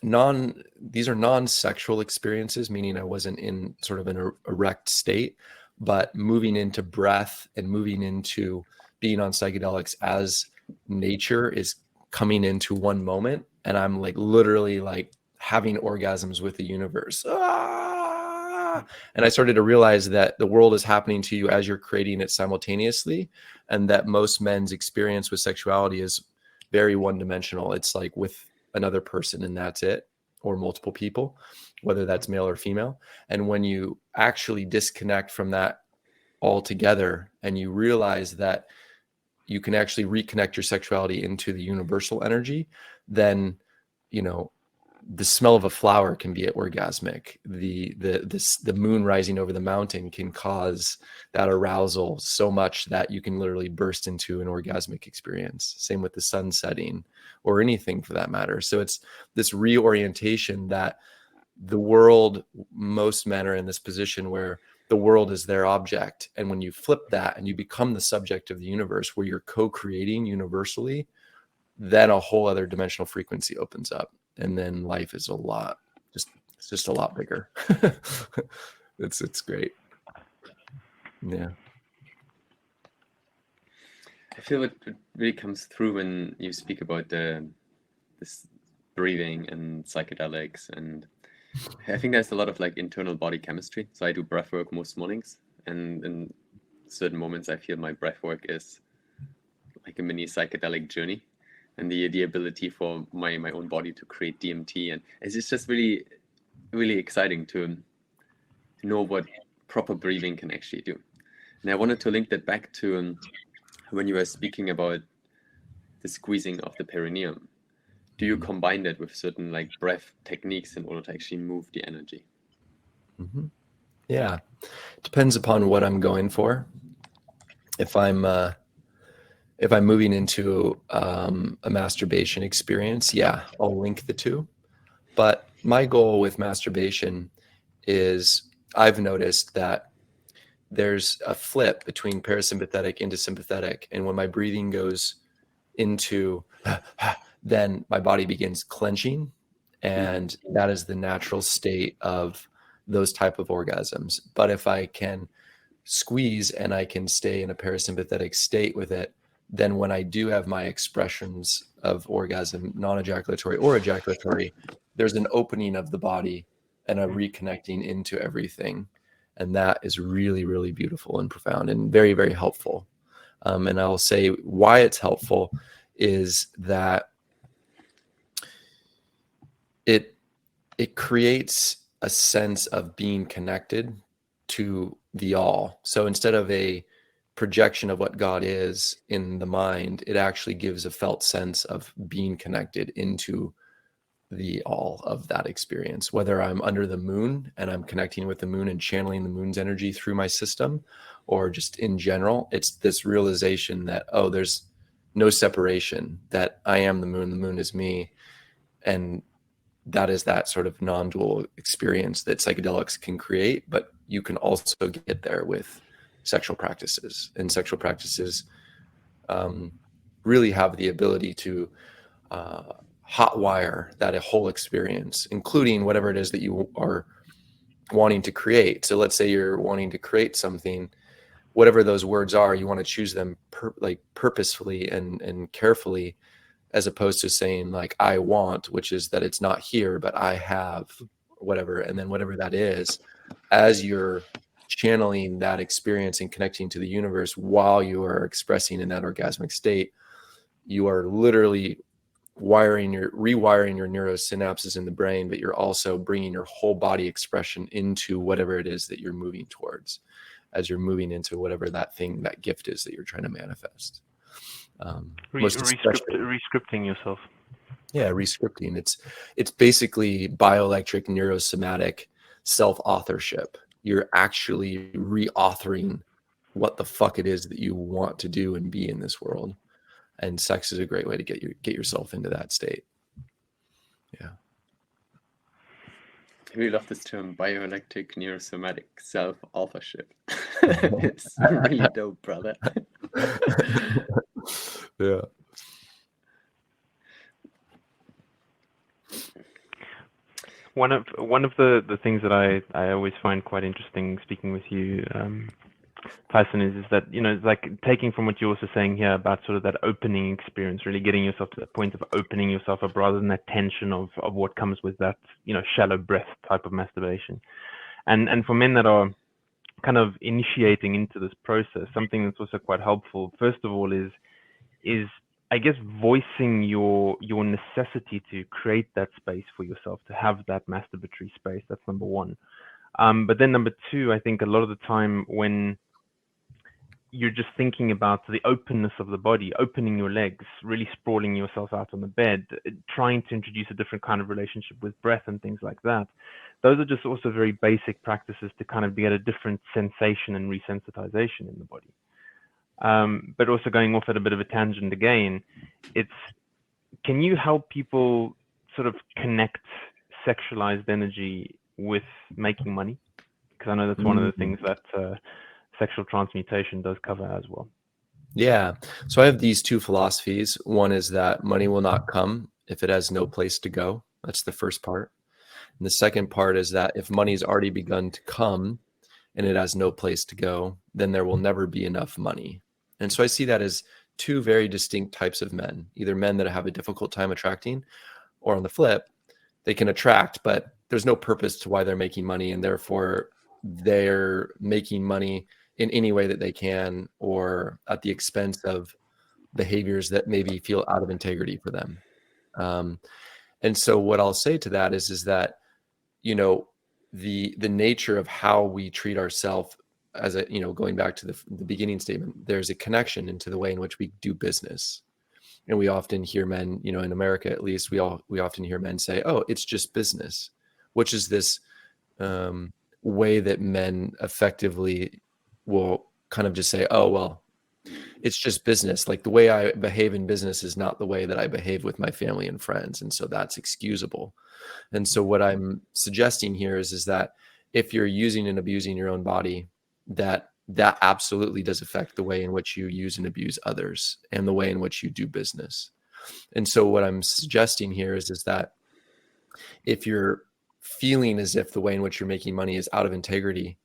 these are non-sexual experiences, meaning I wasn't in sort of an erect state, but moving into breath and moving into being on psychedelics as nature is coming into one moment, and I'm like literally like having orgasms with the universe. And I started to realize that the world is happening to you as you're creating it simultaneously, and that most men's experience with sexuality is very one-dimensional. It's like with another person and that's it, or multiple people, whether that's male or female. And when you actually disconnect from that altogether and you realize that you can actually reconnect your sexuality into the universal energy, then the smell of a flower can be orgasmic. The moon rising over the mountain can cause that arousal so much that you can literally burst into an orgasmic experience. Same with the sun setting, or anything for that matter. So it's this reorientation that the world, most men are in this position where the world is their object. And when you flip that and you become the subject of the universe, where you're co-creating universally, then a whole other dimensional frequency opens up. And then life is it's just a lot bigger. It's great. Yeah. I feel it really comes through when you speak about this breathing and psychedelics, and I think there's a lot of like internal body chemistry. So I do breath work most mornings, And in certain moments, I feel my breath work is like a mini psychedelic journey, and the ability for my own body to create DMT, and it's just really really exciting to know what proper breathing can actually do. And I wanted to link that back to when you were speaking about the squeezing of the perineum. Do you combine that with certain like breath techniques in order to actually move the energy? Mm-hmm. Yeah, depends upon what I'm going for. If I'm moving into a masturbation experience, yeah, I'll link the two. But my goal with masturbation is, I've noticed that there's a flip between parasympathetic into sympathetic, and when my breathing goes into then my body begins clenching, and that is the natural state of those type of orgasms. But if I can squeeze and I can stay in a parasympathetic state with it, then when I do have my expressions of orgasm, non-ejaculatory or ejaculatory, there's an opening of the body and a reconnecting into everything. And that is really, really beautiful and profound and very, very helpful. And I'll say why it's helpful is that it creates a sense of being connected to the all. So instead of a projection of what God is in the mind, it actually gives a felt sense of being connected into the all of that experience. Whether I'm under the moon and I'm connecting with the moon and channeling the moon's energy through my system, or just in general, it's this realization that, oh, there's no separation, that I am the moon is me. And that is that sort of non-dual experience that psychedelics can create, but you can also get there with sexual practices. And sexual practices really have the ability to hotwire that whole experience, including whatever it is that you are wanting to create. So let's say you're wanting to create something, whatever those words are, you want to choose them purposefully and carefully, as opposed to saying like, I want, which is that it's not here, but I have whatever. And then whatever that is, as you're channeling that experience and connecting to the universe while you are expressing in that orgasmic state, you are literally rewiring your neurosynapses in the brain, but you're also bringing your whole body expression into whatever it is that you're moving towards, as you're moving into whatever that thing, that gift is that you're trying to manifest. Rescripting yourself. Yeah, rescripting. It's basically bioelectric neurosomatic self-authorship. You're actually re-authoring what the fuck it is that you want to do and be in this world. And sex is a great way to get yourself into that state. Yeah. I really love this term, bioelectric neurosomatic self-authorship. It's really dope, brother. Yeah. One of the things that I always find quite interesting speaking with you, Tyson, is that, you know, it's like taking from what you're also saying here about sort of that opening experience, really getting yourself to that point of opening yourself up rather than that tension of what comes with that, you know, shallow breath type of masturbation. And for men that are kind of initiating into this process, something that's also quite helpful, first of all, is I guess voicing your necessity to create that space for yourself, to have that masturbatory space. That's number one. But then number two, I think a lot of the time when you're just thinking about the openness of the body, opening your legs, really sprawling yourself out on the bed, trying to introduce a different kind of relationship with breath and things like that. Those are just also very basic practices to kind of get a different sensation and resensitization in the body. But also going off at a bit of a tangent again, can you help people sort of connect sexualized energy with making money? Because I know that's one of the things that sexual transmutation does cover as well. Yeah. So I have these two philosophies. One is that money will not come if it has no place to go. That's the first part. And the second part is that if money's already begun to come and it has no place to go, then there will never be enough money. And so I see that as two very distinct types of men, either men that have a difficult time attracting, or on the flip, they can attract, but there's no purpose to why they're making money. And therefore they're making money in any way that they can, or at the expense of behaviors that maybe feel out of integrity for them. And so what I'll say to that is that, you know, the nature of how we treat ourselves, as a, you know, going back to the beginning statement, there's a connection into the way in which we do business. And we often hear men, you know, in America at least, we often hear men say, "Oh, it's just business," which is this way that men effectively will kind of just say, "Oh, well, it's just business. Like the way I behave in business is not the way that I behave with my family and friends, and so that's excusable." And so what I'm suggesting here is that if you're using and abusing your own body, that absolutely does affect the way in which you use and abuse others and the way in which you do business. And so what I'm suggesting here is that if you're feeling as if the way in which you're making money is out of integrity,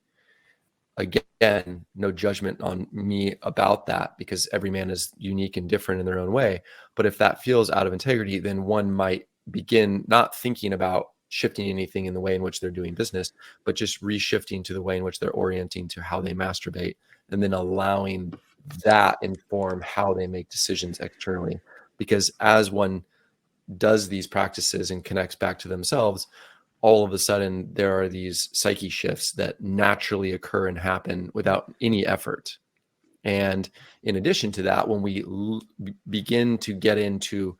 again, no judgment on me about that, because every man is unique and different in their own way. But if that feels out of integrity, then one might begin not thinking about shifting anything in the way in which they're doing business, but just reshifting to the way in which they're orienting to how they masturbate, and then allowing that inform how they make decisions externally. Because as one does these practices and connects back to themselves, all of a sudden there are these psyche shifts that naturally occur and happen without any effort. And in addition to that, when we begin to get into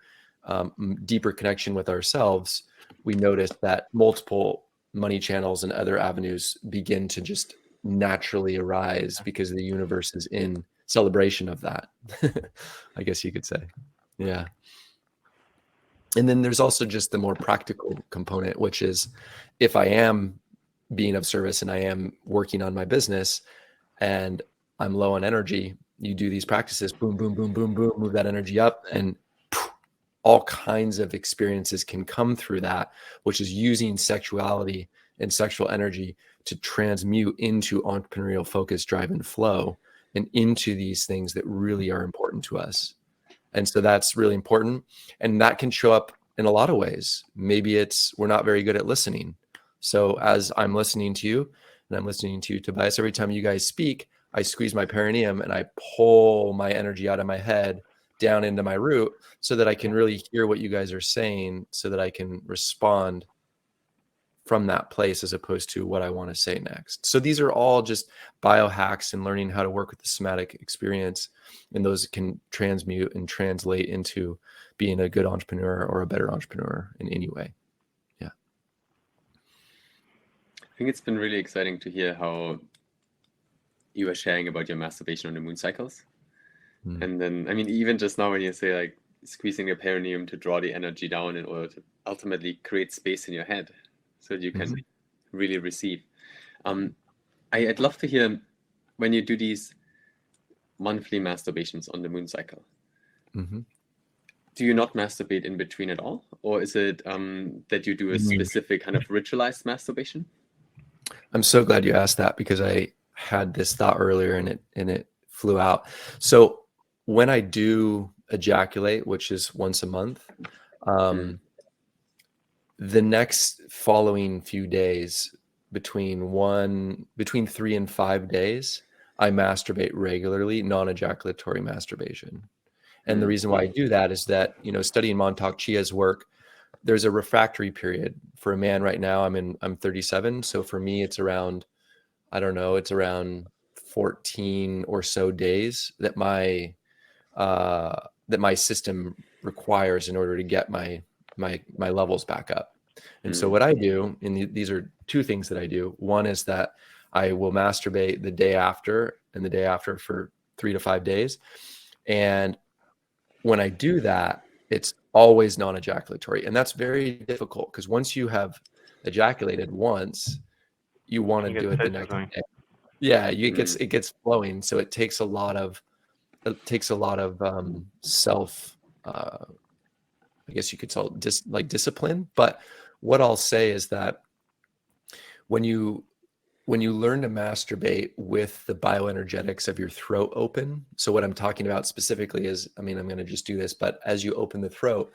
deeper connection with ourselves, we notice that multiple money channels and other avenues begin to just naturally arise because the universe is in celebration of that. I guess you could say. Yeah. And then there's also just the more practical component, which is if I am being of service and I am working on my business and I'm low on energy, you do these practices, boom, boom, boom, boom, boom, move that energy up, and all kinds of experiences can come through that, which is using sexuality and sexual energy to transmute into entrepreneurial focus, drive, and flow, and into these things that really are important to us. And so that's really important. And that can show up in a lot of ways. Maybe it's we're not very good at listening. So as I'm listening to you and I'm listening to you, Tobias, every time you guys speak, I squeeze my perineum and I pull my energy out of my head down into my root so that I can really hear what you guys are saying, so that I can respond from that place as opposed to what I want to say next. So these are all just biohacks and learning how to work with the somatic experience. And those can transmute and translate into being a good entrepreneur or a better entrepreneur in any way. Yeah. I think it's been really exciting to hear how you were sharing about your masturbation on the moon cycles. And then, I mean, even just now when you say like squeezing your perineum to draw the energy down in order to ultimately create space in your head so that you can really receive. I'd love to hear when you do these monthly masturbations on the moon cycle. Do you not masturbate in between at all? Or is it that you do a specific kind of ritualized masturbation? I'm so glad you asked that, because I had this thought earlier and it flew out. So when I do ejaculate, which is once a month, the next following few days, between 3 and 5 days, I masturbate regularly, non-ejaculatory masturbation. And the reason why I do that is that, you know, studying Montauk Chia's work, there's a refractory period for a man right now. I'm 37. So for me, it's around, I don't know, it's around 14 or so days that my system requires in order to get my levels back up. And so what I do, and these are two things that I do. One is that I will masturbate the day after and the day after for 3 to 5 days. And when I do that, it's always non-ejaculatory. And that's very difficult, because once you have ejaculated once, you want to do it the next day. Yeah, it gets flowing. So it takes a lot of self, I guess you could call it discipline. But what I'll say is that when you learn to masturbate with the bioenergetics of your throat open, so what I'm talking about specifically is, I mean, I'm going to just do this, but as you open the throat,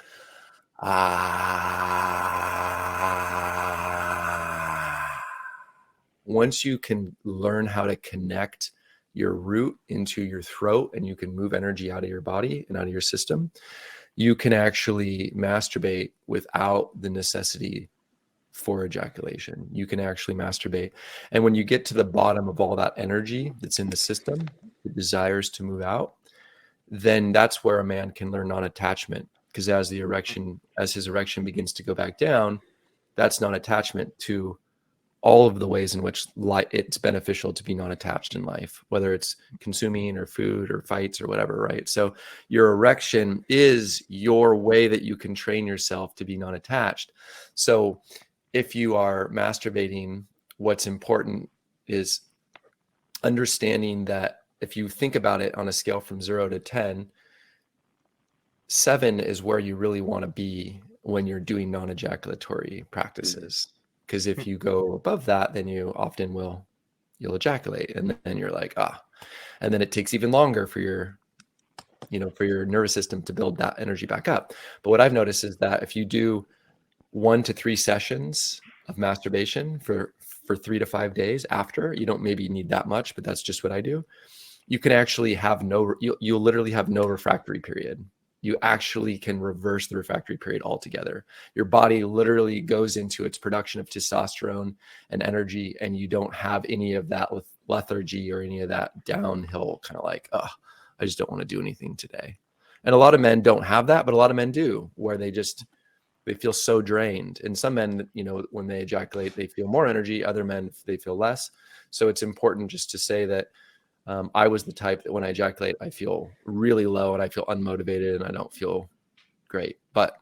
once you can learn how to connect your root into your throat and you can move energy out of your body and out of your system, you can actually masturbate without the necessity for ejaculation. You can actually masturbate. And when you get to the bottom of all that energy that's in the system, the desires to move out, then that's where a man can learn non-attachment. Because as his erection begins to go back down, that's non-attachment to all of the ways in which it's beneficial to be non-attached in life, whether it's consuming or food or fights or whatever, right? So your erection is your way that you can train yourself to be non-attached. So if you are masturbating, what's important is understanding that if you think about it on a scale from 0 to 10, 7 is where you really want to be when you're doing non-ejaculatory practices. Because if you go above that, then you often you'll ejaculate, and then you're like, and then it takes even longer for your nervous system to build that energy back up. But what I've noticed is that if you do 1 to 3 sessions of masturbation for 3 to 5 days after, you don't maybe need that much, but that's just what I do. You can actually have you'll literally have no refractory period. You actually can reverse the refractory period altogether. Your body literally goes into its production of testosterone and energy, and you don't have any of that with lethargy or any of that downhill kind of like, I just don't want to do anything today. And a lot of men don't have that, but a lot of men do, where they feel so drained. And some men, when they ejaculate, they feel more energy. Other men, they feel less. So it's important just to say that I was the type that when I ejaculate, I feel really low and I feel unmotivated and I don't feel great. But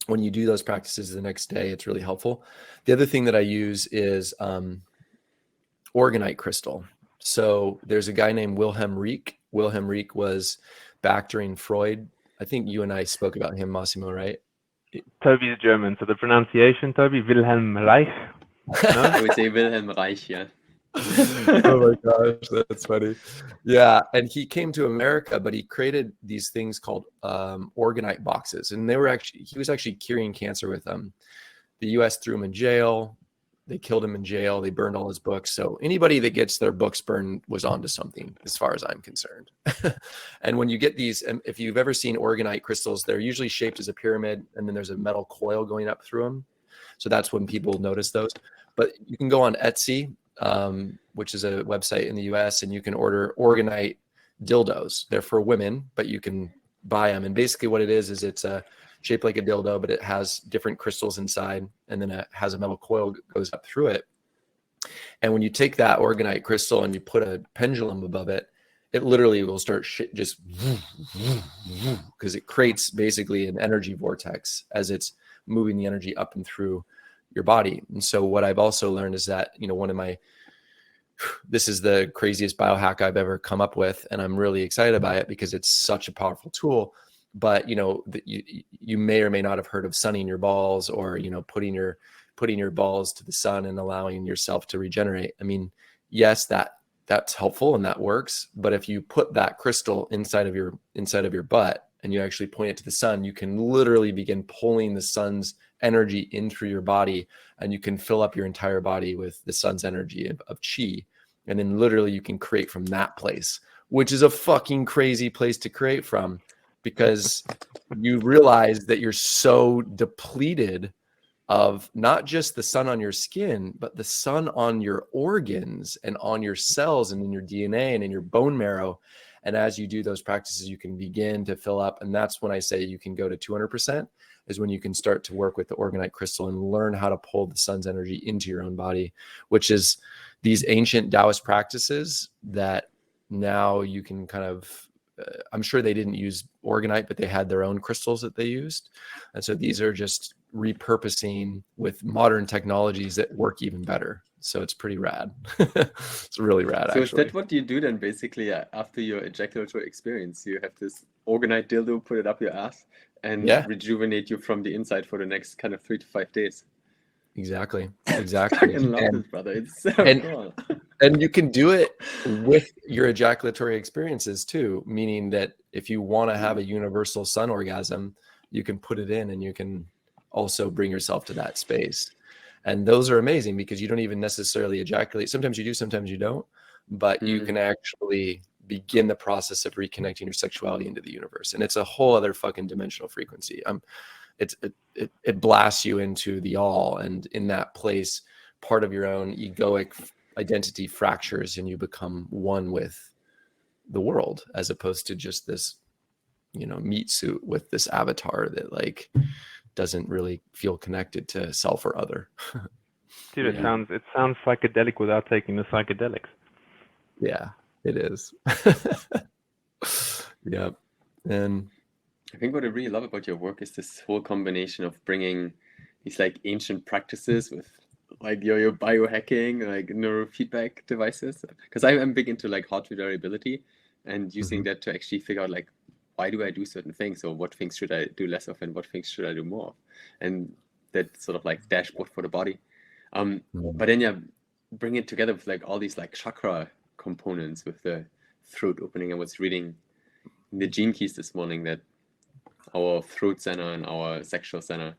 when you do those practices the next day, it's really helpful. The other thing that I use is organite crystal. So there's a guy named Wilhelm Reich. Wilhelm Reich was back during Freud. I think you and I spoke about him, Massimo, right? Toby's German, so the pronunciation, Toby, Wilhelm Reich. No? I would say Wilhelm Reich, yeah. Oh my gosh, that's funny. Yeah, and he came to America, but he created these things called organite boxes, and he was actually curing cancer with them. The U.S. threw him in jail. They killed him in jail. They burned all his books. So anybody that gets their books burned was onto something, as far as I'm concerned. And when you get these, if you've ever seen organite crystals, they're usually shaped as a pyramid, and then there's a metal coil going up through them. So that's when people notice those. But you can go on Etsy, which is a website in the US, and you can order organite dildos. They're for women, but you can buy them. And basically what it is it's shaped like a dildo, but it has different crystals inside, and then it has a metal coil that goes up through it. And when you take that organite crystal and you put a pendulum above it, it literally will start just because it creates basically an energy vortex as it's moving the energy up and through your body. And so what I've also learned is that, this is the craziest biohack I've ever come up with, and I'm really excited by it because it's such a powerful tool. But you may or may not have heard of sunning your balls, or putting your balls to the sun and allowing yourself to regenerate. I mean, yes, that's helpful and that works. But if you put that crystal inside of your butt and you actually point it to the sun, you can literally begin pulling the sun's energy in through your body, and you can fill up your entire body with the sun's energy of chi. And then literally you can create from that place, which is a fucking crazy place to create from, because you realize that you're so depleted of not just the sun on your skin, but the sun on your organs and on your cells and in your DNA and in your bone marrow. And as you do those practices, you can begin to fill up. And that's when I say you can go to 200%, is when you can start to work with the organite crystal and learn how to pull the sun's energy into your own body, which is these ancient Taoist practices that now you can kind of, I'm sure they didn't use organite, but they had their own crystals that they used. And so these are just repurposing with modern technologies that work even better. So it's pretty rad. It's really rad, So actually. is that what you do then, basically, after your ejaculatory experience? You have this organite dildo, put it up your ass, and rejuvenate you from the inside for the next kind of 3 to 5 days. Exactly. I fucking love this, brother. It's so cool. And you can do it with your ejaculatory experiences too, meaning that if you want to have a universal sun orgasm, you can put it in and you can also bring yourself to that space. And those are amazing because you don't even necessarily ejaculate. Sometimes you do, sometimes you don't, but you can actually begin the process of reconnecting your sexuality into the universe. And it's a whole other fucking dimensional frequency. It blasts you into the all, and in that place, part of your own egoic identity fractures and you become one with the world, as opposed to just this, you know, meat suit with this avatar that like doesn't really feel connected to self or other. Dude, it sounds psychedelic without taking the psychedelics. Yeah, it is. Yeah. And I think what I really love about your work is this whole combination of bringing these like ancient practices with like your biohacking, like neurofeedback devices. Because I'm big into like heart rate variability and using that to actually figure out like, why do I do certain things, or what things should I do less of and what things should I do more of? And that sort of like dashboard for the body. But then bring it together with like all these like chakra components with the throat opening. I was reading in the Gene Keys this morning that our throat center and our sexual center,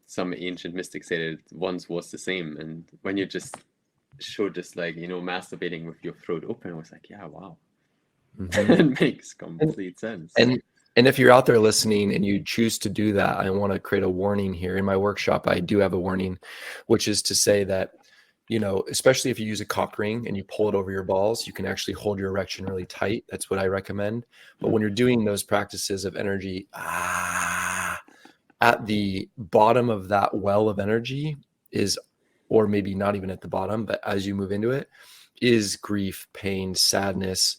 some ancient mystics say that it once was the same. And when you just showed this, like, you know, masturbating with your throat open, I was like, yeah, wow. It makes complete sense. And if you're out there listening and you choose to do that, I want to create a warning here. In my workshop, I do have a warning, which is to say that, you know, especially if you use a cock ring and you pull it over your balls, you can actually hold your erection really tight. That's what I recommend. But when you're doing those practices of energy, at the bottom of that well of energy is, or maybe not even at the bottom, but as you move into it, is grief, pain, sadness,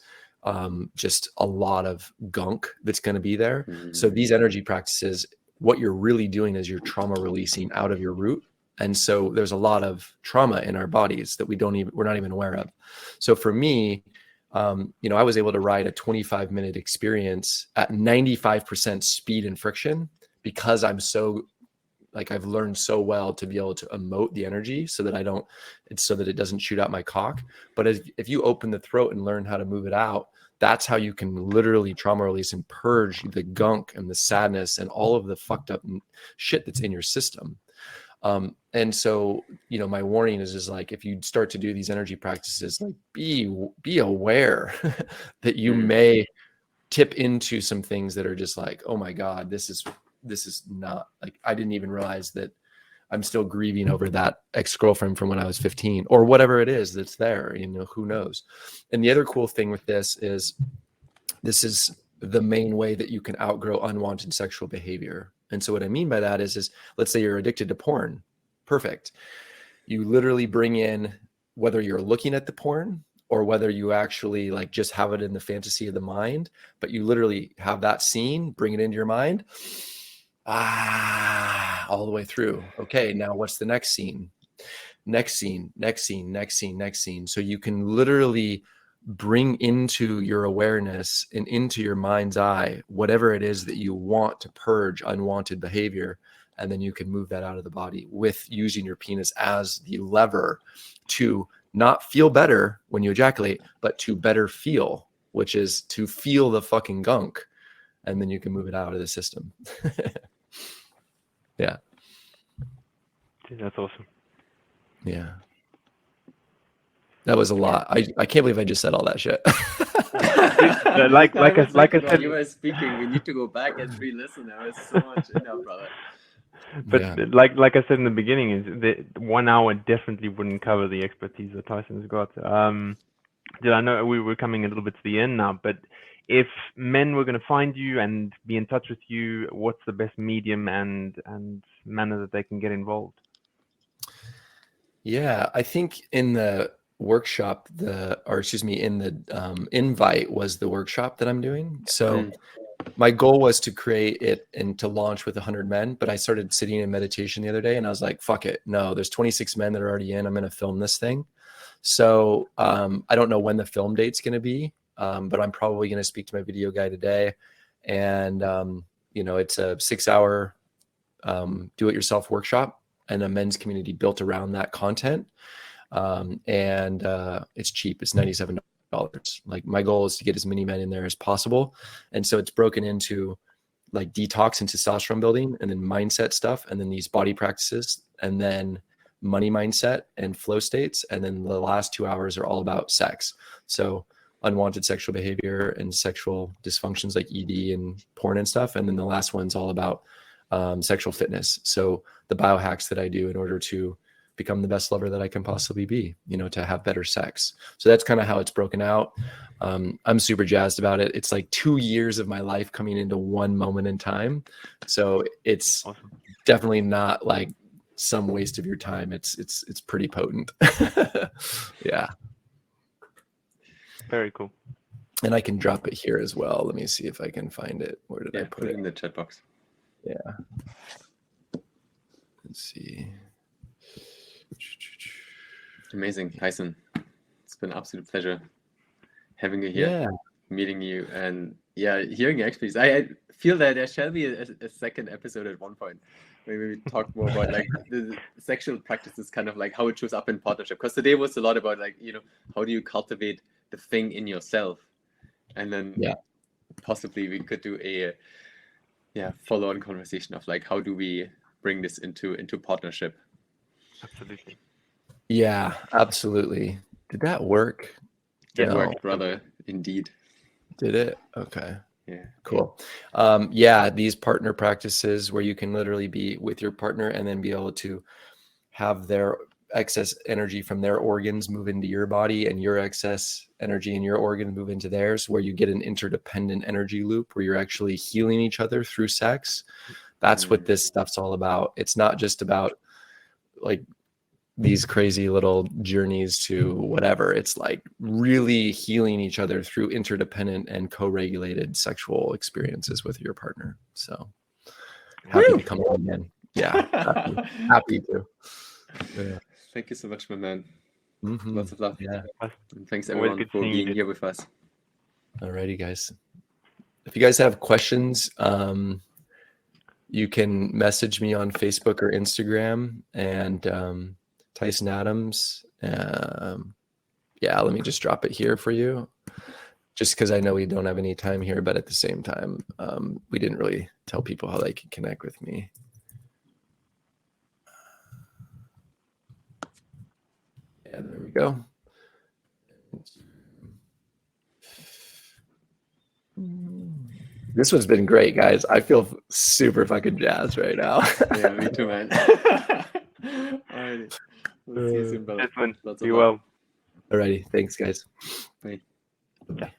just a lot of gunk that's going to be there. So these energy practices, what you're really doing is you're trauma releasing out of your root. And so there's a lot of trauma in our bodies that we're not even aware of. So for me, you know, I was able to ride a 25-minute experience at 95% speed and friction because I'm so, like, I've learned so well to be able to emote the energy so that it doesn't shoot out my cock. But if you open the throat and learn how to move it out, that's how you can literally trauma release and purge the gunk and the sadness and all of the fucked up shit that's in your system. And so, you know, my warning is like, if you start to do these energy practices, like be aware that you may tip into some things that are just like, oh my God, this is not, like, I didn't even realize that I'm still grieving over that ex-girlfriend from when I was 15 or whatever it is that's there, you know, who knows? And the other cool thing with this is the main way that you can outgrow unwanted sexual behavior. And so what I mean by that is let's say you're addicted to porn. Perfect. You literally bring in, whether you're looking at the porn or whether you actually like just have it in the fantasy of the mind, but you literally have that scene, bring it into your mind, all the way through. Okay, now what's the next scene? Next scene. So you can literally bring into your awareness and into your mind's eye whatever it is that you want to purge unwanted behavior, and then you can move that out of the body with using your penis as the lever to not feel better when you ejaculate, but to better feel, which is to feel the fucking gunk, and then you can move it out of the system. Yeah. Dude, that's awesome. Yeah. That was a lot. I can't believe I just said all that shit. like I said, you were speaking, we need to go back and re-listen. There was so much in there, brother. But yeah. like I said in the beginning, is the 1 hour definitely wouldn't cover the expertise that Tyson's got. Dude, I know we were coming a little bit to the end now, but if men were going to find you and be in touch with you, what's the best medium and manner that they can get involved? Yeah, I think in the workshop, in the invite was the workshop that I'm doing. So my goal was to create it and to launch with 100 men, but I started sitting in meditation the other day and I was like, fuck it. No, there's 26 men that are already in. I'm going to film this thing. So I don't know when the film date's going to be, but I'm probably going to speak to my video guy today. And, you know, it's a 6-hour do-it-yourself workshop and a men's community built around that content. And it's cheap. It's $97. Like, my goal is to get as many men in there as possible. And so it's broken into like detox and testosterone building, and then mindset stuff, and then these body practices, and then money mindset and flow states. And then the last 2 hours are all about sex. So unwanted sexual behavior and sexual dysfunctions like ED and porn and stuff. And then the last one's all about sexual fitness. So the biohacks that I do in order to become the best lover that I can possibly be, you know, to have better sex. So that's kind of how it's broken out. I'm super jazzed about it. It's like 2 years of my life coming into one moment in time. So it's Awesome. definitely not like some waste of your time. It's pretty potent. Yeah. Very cool. And I can drop it here as well. Let me see if I can find it. Where did I put it in the chat box. Yeah. Let's see. Amazing, Tyson. It's been an absolute pleasure having you here, meeting you, and hearing your experience. I feel that there shall be a second episode at one point. Maybe we talk more about like the sexual practices, kind of like how it shows up in partnership. Because today was a lot about like, you know, how do you cultivate the thing in yourself, and then possibly we could do a follow-on conversation of like how do we bring this into partnership. Absolutely. Yeah, absolutely. Did that work? It worked, brother. Indeed. Did it? Okay. Yeah. Cool. These partner practices where you can literally be with your partner and then be able to have their excess energy from their organs move into your body, and your excess energy in your organ move into theirs, where you get an interdependent energy loop where you're actually healing each other through sex. That's what this stuff's all about. It's not just about like these crazy little journeys to whatever. It's like really healing each other through interdependent and co-regulated sexual experiences with your partner. So happy to come on again. Yeah, happy to. Yeah. Thank you so much, my man. Mm-hmm. Lots of love. Yeah. And thanks everyone for being here with us. Alrighty, guys. If you guys have questions, you can message me on Facebook or Instagram, and Tyson Adams. Let me just drop it here for you, just because I know we don't have any time here, but at the same time, we didn't really tell people how they can connect with me. Yeah, there we go. This one's been great, guys. I feel super fucking jazzed right now. Yeah, me too, man. Alrighty. We'll see you soon, brother. Be well. Alrighty. Thanks, guys. Bye. Bye.